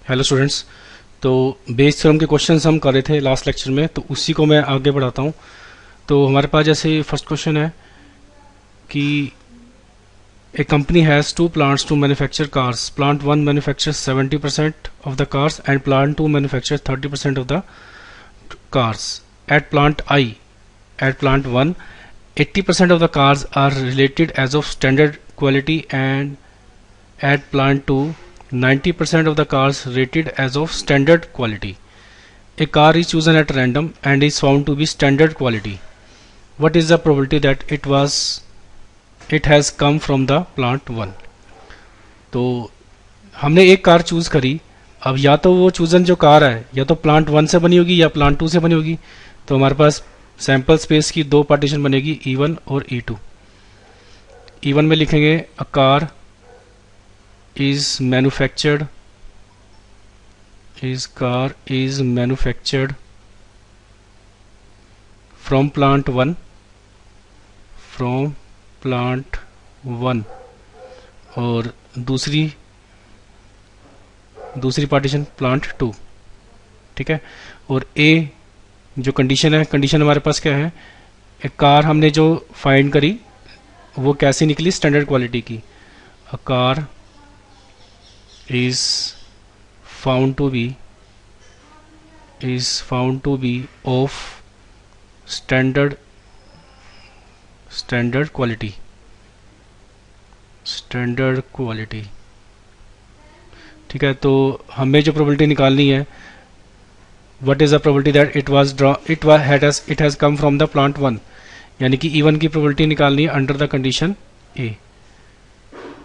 Hello students. तो Bayes theorem के questions हम कर रहे थे लास्ट लेक्चर में, तो उसी को मैं आगे बढ़ाता हूँ। तो हमारे पास जैसे फर्स्ट क्वेश्चन है कि a company has two plants to manufacture cars. Plant one manufactures 70% of the cars and plant two manufactures 30% of the cars. At plant I, at plant one 80% of the cars are related as of standard quality, and at plant 2 90% of the cars rated as of standard quality. A car is chosen at random and is found to be standard quality. What is the probability that it has come from the plant 1? तो हमने एक car choose करी। अब या तो वो chosen जो car है या तो प्लांट 1 से बनी होगी या प्लांट 2 से बनी होगी। तो हमारे पास सैंपल स्पेस की दो पार्टीशन बनेगी E1 और E2। E1 में लिखेंगे अ car is manufactured from plant 1 और दूसरी पार्टीशन प्लांट 2। ठीक है। और ए जो कंडीशन है, कंडीशन हमारे पास क्या है, एक कार हमने जो फाइंड करी वो कैसी निकली, स्टैंडर्ड क्वालिटी की। A car is found to be of standard quality. ठीक है। तो हमें जो प्रोबेबिलिटी निकालनी है, what is the probability that it has come from the plant 1, यानी कि E1 की प्रोबेबिलिटी निकालनी है अंडर द कंडीशन A।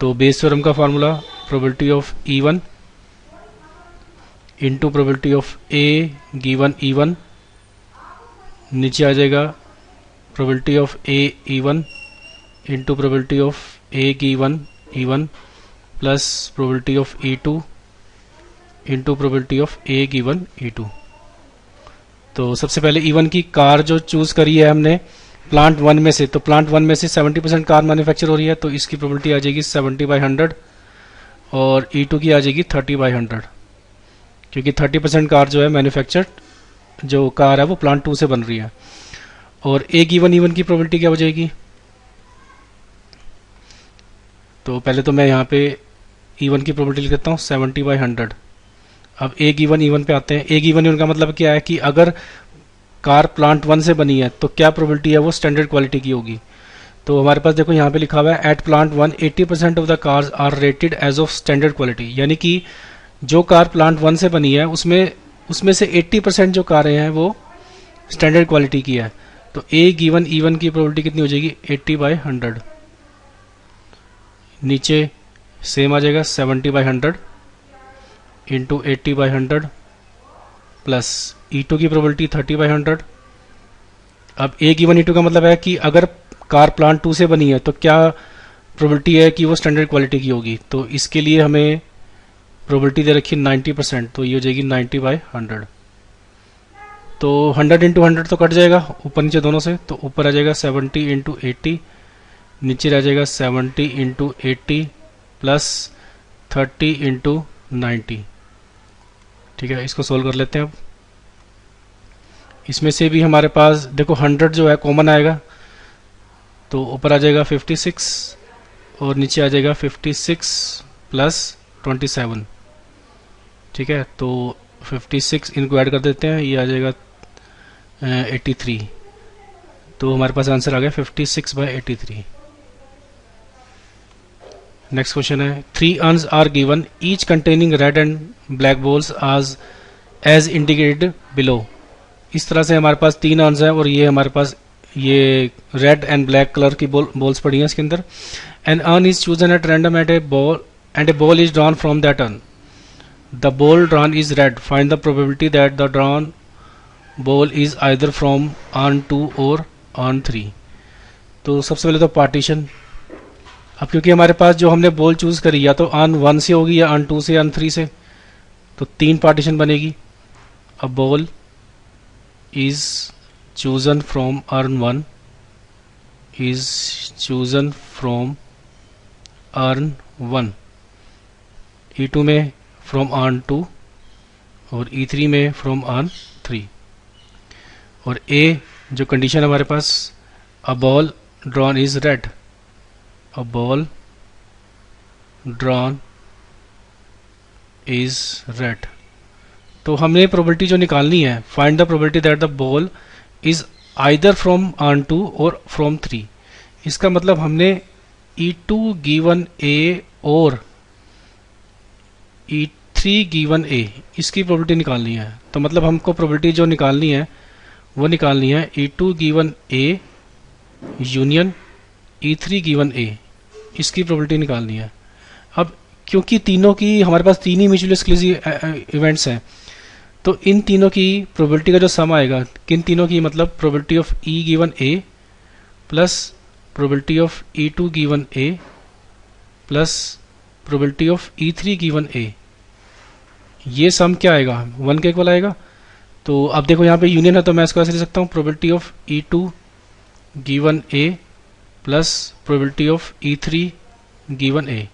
तो बेस थ्योरम का formula probability of E1 into probability of A given E1, नीचे आ जाएगा probability of A E1 into probability of A given E1 plus probability of E2 into probability of A given E2। तो सबसे पहले E1 की car जो choose करी है हमने प्लांट 1 में से, तो प्लांट 1 में से 70% कार मैन्युफैक्चर हो रही है, तो इसकी प्रोबेबिलिटी आ जाएगी 70/100 और E2 की आ जाएगी 30/100, क्योंकि 30% कार जो है मैन्युफैक्चर जो कार है वो प्लांट 2 से बन रही है। और ए गिवन E1 की प्रोबेबिलिटी क्या हो जाएगी, तो पहले तो मैं यहाँ पे E1 की प्रोबेबिलिटी लिख देता हूँ 70/100। अब ए गिवन E1 पे आते हैं। ए गिवन E1 का मतलब क्या है कि अगर कार प्लांट 1 से बनी है तो क्या प्रोबेबिलिटी है वो स्टैंडर्ड क्वालिटी की होगी। तो हमारे पास देखो यहाँ पे लिखा हुआ है at plant 1 80% of the cars are rated as of standard quality, यानी कि जो कार प्लांट 1 से बनी है उसमें से 80% जो कारें हैं वो स्टैंडर्ड क्वालिटी की है। तो ए गिवन E1 की प्रोबेबिलिटी कितनी हो जाएगी 80/100, नीचे सेम आ जाएगा 70/100 इंटू 80/100 प्लस E2 की प्रोबेबिलिटी 30/100। अब ए गिवन E2 का मतलब है कि अगर कार प्लांट 2 से बनी है तो क्या प्रोबेबिलिटी है कि वो स्टैंडर्ड क्वालिटी की होगी। तो इसके लिए हमें प्रोबेबिलिटी दे रखी 90%, तो ये हो जाएगी 90/100। तो 100 इंटू 100 तो कट जाएगा ऊपर नीचे दोनों से, तो ऊपर आ जाएगा 70 इंटू 80, नीचे रह जाएगा 70 इंटू 80 प्लस 30 इंटू 90। ठीक है, इसको सोल्व कर लेते हैं। अब इसमें से भी हमारे पास देखो 100 जो है कॉमन आएगा, तो ऊपर आ जाएगा 56 और नीचे आ जाएगा 56 प्लस 27। ठीक है, तो 56 इनको ऐड कर देते हैं, ये आ जाएगा 83। तो हमारे पास आंसर आ गया 56/83। नेक्स्ट क्वेश्चन है 3 urns are given each containing red and black balls as indicated below. इस तरह से हमारे पास 3 urns हैं और ये हमारे पास ये रेड एंड ब्लैक कलर की बॉल्स पड़ी हैं इसके अंदर। An urn is chosen at random at a ball is drawn from that urn। The ball drawn is red, find the probability that the drawn ball is either from urn 2 और urn 3। तो सबसे पहले तो partition. अब क्योंकि हमारे पास जो हमने बॉल चूज करी या तो urn 1 से होगी या urn 2 से urn 3 से, तो 3 पार्टीशन बनेगी। A ball is chosen from urn 1 E2 में फ्रॉम urn 2 और E3 में फ्रॉम ऑन 3। और ए जो कंडीशन है हमारे पास, a ball drawn is red, a ball drawn is red. तो हमने प्रोबेबिलिटी जो निकालनी है, find the probability that the ball is either from urn 2 और फ्रॉम 3। इसका मतलब हमने E2 गिवन ए और E3 गिवन ए, इसकी प्रोबेबिलिटी निकालनी है। तो मतलब हमको प्रोबेबिलिटी जो निकालनी है वो निकालनी है E2 given A union E3 given A, इसकी प्रोबेबिलिटी निकालनी है। अब क्योंकि तीनों की हमारे पास तीन ही म्यूचुअली एक्सक्लूसिव इवेंट्स हैं, तो इन तीनों की प्रोबेबिलिटी का जो सम आएगा, किन तीनों की, मतलब probability of E given A plus probability of E2 given A plus probability of E3 given A, ये सम क्या आएगा, 1 के इक्वल आएगा। तो अब देखो यहाँ पे यूनियन है, तो मैं इसको ऐसे लिख सकता हूँ, probability of E2 given A plus probability of E3 given A.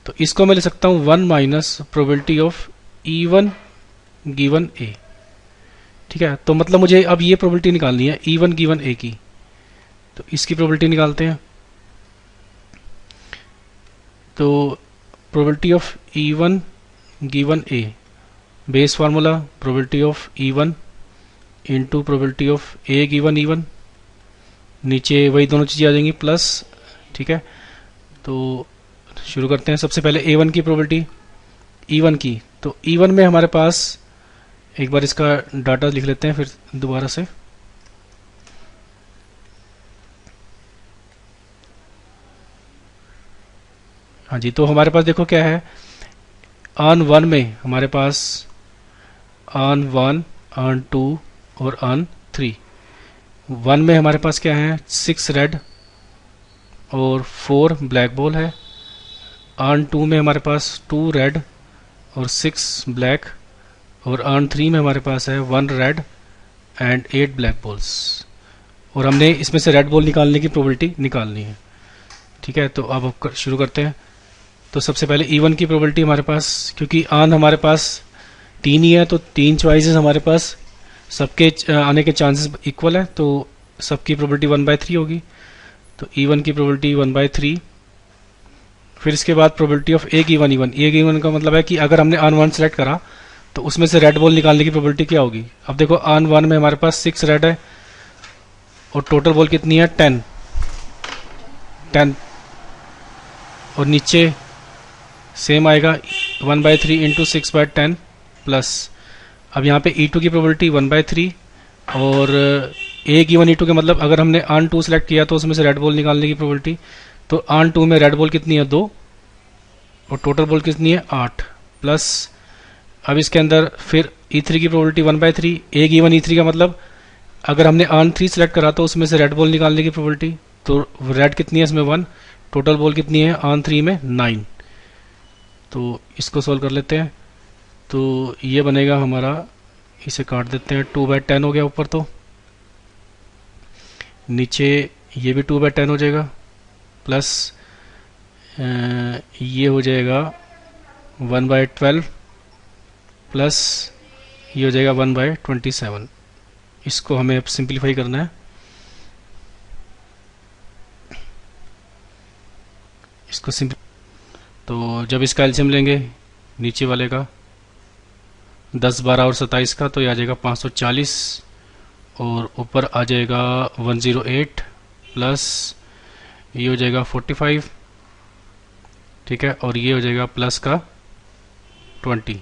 तो इसको मैं लिख सकता हूँ 1 minus probability of E1 given A. ठीक है, तो मतलब मुझे अब ये प्रोबेबिलिटी निकालनी है E1 गिवन ए की। तो इसकी प्रोबेबिलिटी निकालते हैं। तो probability of E1 given A, base formula probability of E1 into probability of A given E1, नीचे वही दोनों चीज़ें आ जाएंगी प्लस। ठीक है, तो शुरू करते हैं। सबसे पहले A1 की प्रोबेबिलिटी E1 की। तो E1 में हमारे पास, एक बार इसका डाटा लिख लेते हैं फिर दोबारा से। हाँ जी, तो हमारे पास देखो क्या है, ऑन 1 में हमारे पास ऑन 1, ऑन 2 और ऑन 3। 1 में हमारे पास क्या है, 6 रेड और 4 ब्लैक बॉल है। ऑन 2 में हमारे पास 2 रेड और 6 ब्लैक, और ऑन 3 में हमारे पास है 1 रेड एंड 8 ब्लैक बॉल्स। और हमने इसमें से रेड बॉल निकालने की प्रोबेबिलिटी निकालनी है। ठीक है, तो अब शुरू करते हैं। तो सबसे पहले E1 की प्रोबेबिलिटी हमारे पास, क्योंकि ऑन हमारे पास 3 ही है, तो 3 चॉइसेस हमारे पास, सबके आने के चांसेस इक्वल है, तो सबकी प्रोबेबिलिटी 1/3 होगी। तो E1 की प्रोबेबिलिटी 1/3। फिर इसके बाद probability of A given E1। A given का मतलब है कि अगर हमने ऑन 1 सेलेक्ट करा तो उसमें से रेड बॉल निकालने की प्रोबेबिलिटी क्या होगी। अब देखो ऑन 1 में हमारे पास 6 रेड है और टोटल बॉल कितनी है, 10। और नीचे सेम आएगा 1/3 इंटू 6/10 प्लस। अब यहाँ पे E2 की प्रोबेबिलिटी 1/3 और ए गिवन E2 के मतलब अगर हमने ऑन 2 सेलेक्ट किया तो उसमें से रेड बॉल निकालने की प्रोबेबिलिटी, तो ऑन 2 में रेड बॉल कितनी है, 2, और टोटल बॉल कितनी है, 8 प्लस। अब इसके अंदर फिर E3 की प्रोबेबिलिटी 1/3, ए गिवन E3 का मतलब अगर हमने ऑन 3 सेलेक्ट करा तो उसमें से रेड बॉल निकालने की प्रोबेबिलिटी, तो रेड कितनी है इसमें 1, टोटल बॉल कितनी है ऑन 3 में 9। तो इसको सोल्व कर लेते हैं। तो ये बनेगा हमारा, इसे काट देते हैं, 2/10 हो गया ऊपर, तो नीचे ये भी 2/10 हो जाएगा प्लस ये हो जाएगा 1/12 प्लस ये हो जाएगा 1/27। इसको हमें अब सिंप्लीफाई करना है। इसको तो जब इसका एलसीएम लेंगे नीचे वाले का 10, 12 और 27 का, तो ये आ जाएगा 540 और ऊपर आ जाएगा 108 प्लस ये हो जाएगा 45। ठीक है, और ये हो जाएगा प्लस का 20।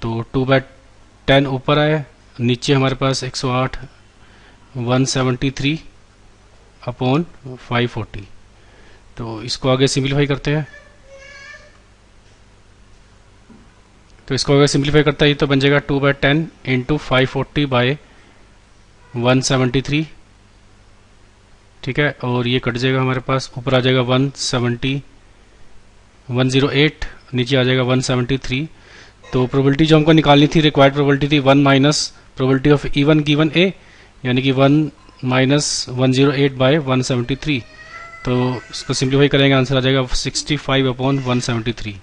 तो 2/10 ऊपर आए, नीचे हमारे पास 108 173 अपॉन 540। तो इसको आगे सिंप्लीफाई करते हैं। तो इसको अगर सिंप्लीफाई करता है तो बन जाएगा 2/10 इंटू 540/173। ठीक है, और ये कट जाएगा हमारे पास, ऊपर आ जाएगा 108, नीचे आ जाएगा 173। तो प्रोबेबिलिटी जो हमको निकालनी थी, रिक्वायर्ड प्रोबेबिलिटी थी 1 minus probability of E1 given A, यानी कि 1 माइनस 108/173। तो इसको सिंप्लीफाई करेंगे, आंसर आ जाएगा 65/173।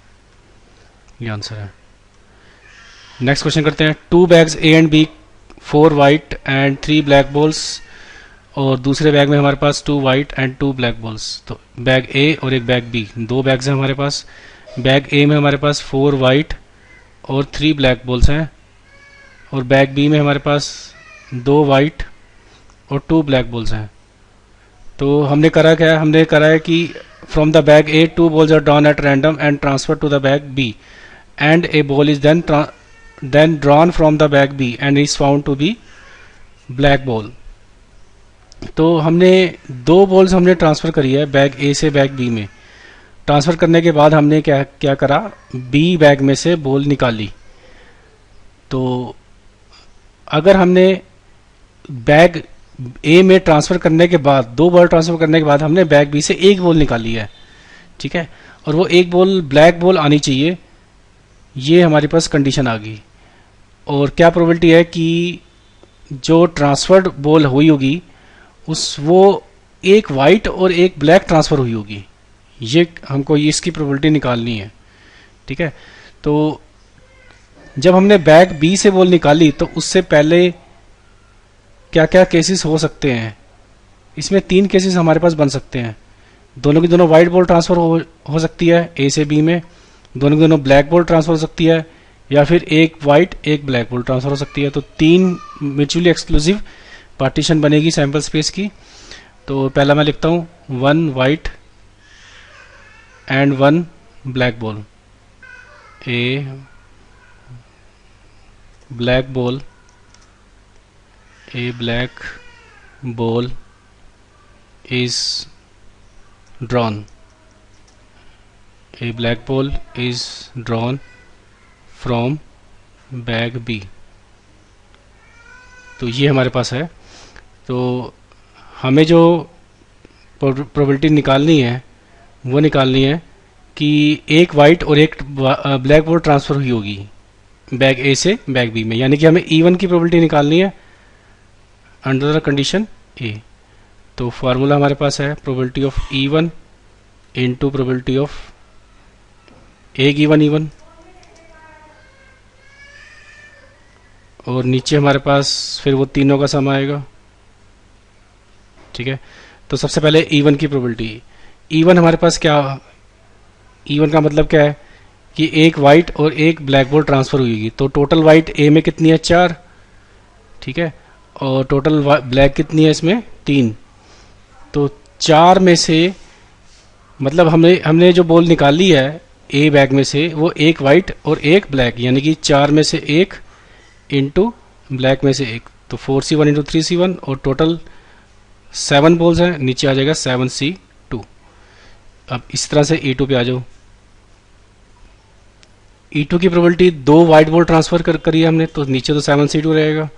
ये आंसर है। नेक्स्ट क्वेश्चन करते हैं, 2 bags A and B, 4 white and 3 black balls, और दूसरे बैग में हमारे पास 2 वाइट एंड 2 ब्लैक बॉल्स। तो बैग ए और एक बैग बी, दो बैग्स हैं हमारे पास। बैग ए में हमारे पास 4 वाइट और 3 ब्लैक बॉल्स हैं, और बैग बी में हमारे पास 2 वाइट और 2 ब्लैक बॉल्स हैं। तो हमने करा क्या है, हमने करा है कि from the bag A 2 balls are drawn at random and transfer to the bag B and a ball is then drawn from the bag B and is found to be black ball. तो हमने 2 balls हमने transfer करी है bag ए से bag B में। Transfer करने के बाद हमने क्या क्या करा, बी बैग में से बॉल निकाली। तो अगर हमने बैग ए में ट्रांसफ़र करने के बाद 2 बॉल ट्रांसफ़र करने के बाद हमने बैग बी से एक बॉल निकाली है, ठीक है, और वो एक बॉल ब्लैक बॉल आनी चाहिए, ये हमारे पास कंडीशन आ गई। और क्या प्रोबेबिलिटी है कि जो ट्रांसफर्ड बॉल हुई होगी वो एक वाइट और एक ब्लैक ट्रांसफ़र हुई होगी, ये हमको इसकी प्रोबेबिलिटी निकालनी है, ठीक है। तो जब हमने बैग बी से बॉल निकाली तो उससे पहले क्या क्या केसेस हो सकते हैं, इसमें 3 केसेस हमारे पास बन सकते हैं। दोनों की दोनों वाइट बॉल ट्रांसफ़र हो सकती है ए से बी में, दोनों की दोनों ब्लैक बॉल ट्रांसफ़र हो सकती है, या फिर एक वाइट एक ब्लैक बॉल ट्रांसफ़र हो सकती है। तो 3 म्यूचुअली एक्सक्लूसिव पार्टीशन बनेगी सैम्पल स्पेस की। तो पहला मैं लिखता हूँ 1 white and 1 black ball, A black ball, a black ball is drawn, a black ball is drawn from bag B। तो ये हमारे पास है। तो हमें जो प्रोबेबिलिटी निकालनी है वो निकालनी है कि एक वाइट और एक ब्लैक बॉल ट्रांसफ़र हुई होगी बैग ए से बैग बी में, यानी कि हमें इवन की प्रोबेबिलिटी निकालनी है अंडर द कंडीशन ए। तो फार्मूला हमारे पास है probability of even into probability of A given even, और नीचे हमारे पास फिर वो तीनों का सम आएगा, ठीक है। तो सबसे पहले इवन की प्रोबेबिलिटी, इवन हमारे पास क्या, इवन का मतलब क्या है कि एक वाइट और एक ब्लैक बॉल ट्रांसफ़र हुई। तो टोटल वाइट ए में कितनी है, 4, ठीक है, और टोटल ब्लैक कितनी है इसमें, 3। तो 4 में से मतलब हमने जो बॉल निकाली है ए बैग में से वो एक वाइट और एक ब्लैक, यानी कि 4 में से 1 इंटू ब्लैक में से 1, तो 4C1 इंटू 3C1, और टोटल 7 बॉल्स हैं, नीचे आ जाएगा 7C2। अब इस तरह से E2 पे आ जाओ। E2 की प्रोबेबिलिटी 2 वाइट बॉल ट्रांसफ़र करी है हमने, तो नीचे तो 7C2 रहेगा,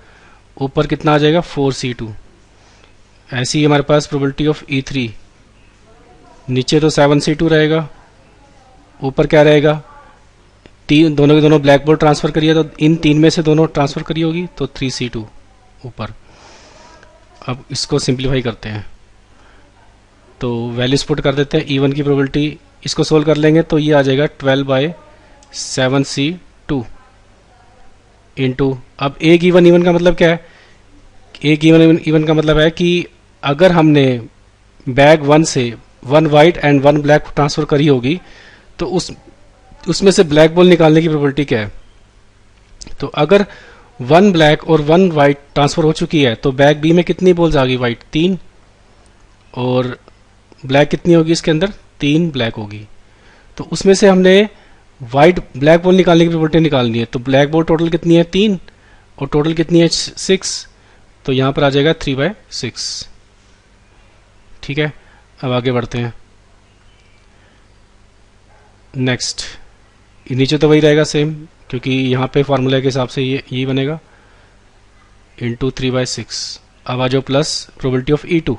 ऊपर कितना आ जाएगा 4C2। ऐसी ही हमारे पास प्रोबेबिलिटी ऑफ E3, नीचे तो 7C2 रहेगा, ऊपर क्या रहेगा, दोनों के दोनों ब्लैक बॉल ट्रांसफ़र करिए, तो इन 3 में से दोनों ट्रांसफ़र करी होगी, तो 3C2 ऊपर। अब इसको सिंप्लीफाई करते हैं, तो वैल्यूज पुट कर देते हैं। इवन की प्रोबेबिलिटी इसको सोल्व कर लेंगे तो ये आ जाएगा 12/7C2 इंटू, अब ए गिवन इवन का मतलब क्या है, ए गिवन इवन का मतलब है कि अगर हमने बैग 1 से 1 वाइट एंड 1 ब्लैक ट्रांसफ़र करी होगी तो उसमें से ब्लैक बॉल निकालने की प्रोबेबिलिटी क्या है। तो अगर 1 ब्लैक और 1 वाइट ट्रांसफ़र हो चुकी है तो बैग बी में कितनी बॉल्स आ गई, वाइट 3, और ब्लैक कितनी होगी इसके अंदर, 3 ब्लैक होगी। तो उसमें से हमने वाइट ब्लैक बॉल निकालने की प्रोबेबिलिटी निकालनी है। तो ब्लैक बॉल टोटल कितनी है, 3, और टोटल कितनी है, 6, तो यहाँ पर आ जाएगा 3/6, ठीक है। अब आगे बढ़ते हैं। नेक्स्ट, नीचे तो वही रहेगा सेम, क्योंकि यहाँ पे फार्मूला के हिसाब से ये बनेगा इंटू 3/6। अब आ जाओ प्लस प्रोबेबिलिटी ऑफ E2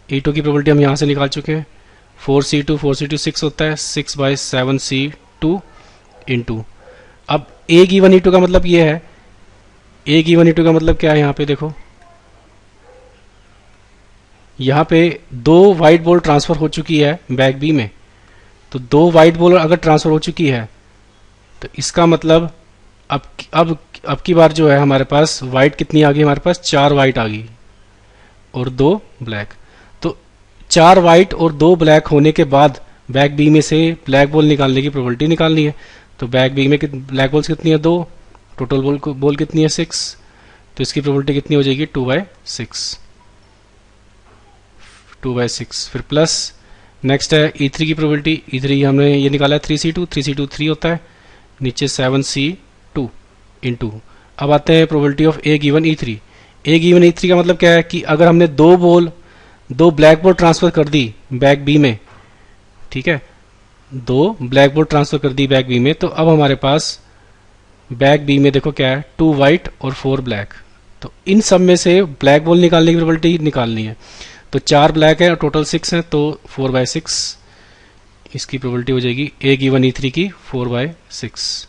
की प्रोबेबिलिटी हम यहाँ से निकाल चुके हैं, 4C2 6 होता है, 6/7C2 इंटू, अब ए गिवन E2 का मतलब ये है, ए गिवन E2 का मतलब क्या है, यहाँ पे देखो, यहाँ पे 2 वाइट बॉल ट्रांसफ़र हो चुकी है बैग बी में। तो 2 वाइट बॉल अगर ट्रांसफ़र हो चुकी है तो इसका मतलब अब की बार जो है हमारे पास वाइट कितनी आ गई, हमारे पास 4 वाइट आ गई और 2 ब्लैक। तो 4 वाइट और 2 ब्लैक होने के बाद बैक बी में से ब्लैक बॉल निकालने की प्रोबेबिलिटी निकालनी है। तो बैक बी में ब्लैक बॉल्स कितनी है, 2, टोटल बॉल कितनी है, 6, तो इसकी प्रोबेबिलिटी कितनी हो जाएगी, 2/6, 2/6। फिर प्लस नेक्स्ट है E3 की प्रोबेबिलिटी, E3 हमने ये निकाला है 3C2, 3C2 3 होता है, नीचे 7C2 इंटू। अब आते हैं probability of A given E3। A given E3 का मतलब क्या है कि अगर हमने 2 ब्लैक बॉल ट्रांसफर कर दी बैक बी में, ठीक है, 2 ब्लैक बॉल ट्रांसफर कर दी बैक बी में, तो अब हमारे पास बैक बी में देखो क्या है, 2 वाइट और 4 ब्लैक। तो इन सब में से ब्लैक बॉल निकालने की प्रोबेबिलिटी निकालनी है। तो 4 ब्लैक है और टोटल 6 है, तो 4/6 इसकी प्रोबेबिलिटी हो जाएगी ए गिवन E3 की 4/6।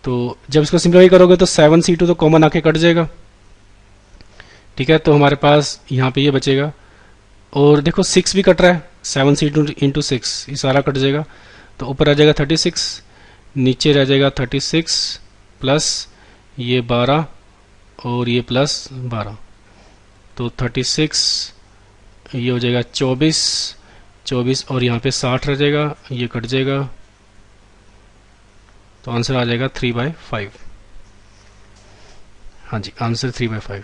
तो जब इसको सिंप्लीफाई करोगे तो 7C2 तो कॉमन आके कट जाएगा, ठीक है, तो हमारे पास यहाँ पे ये बचेगा। और देखो 6 भी कट रहा है, 7C2 इंटू 6 ये सारा कट जाएगा, तो ऊपर आ जाएगा 36, नीचे रह जाएगा 36 प्लस ये 12 और ये प्लस 12, तो 36 ये हो जाएगा 24 और यहाँ पे 60 रह जाएगा, ये कट जाएगा, तो आंसर आ जाएगा 3/5। हाँ जी, आंसर 3/5।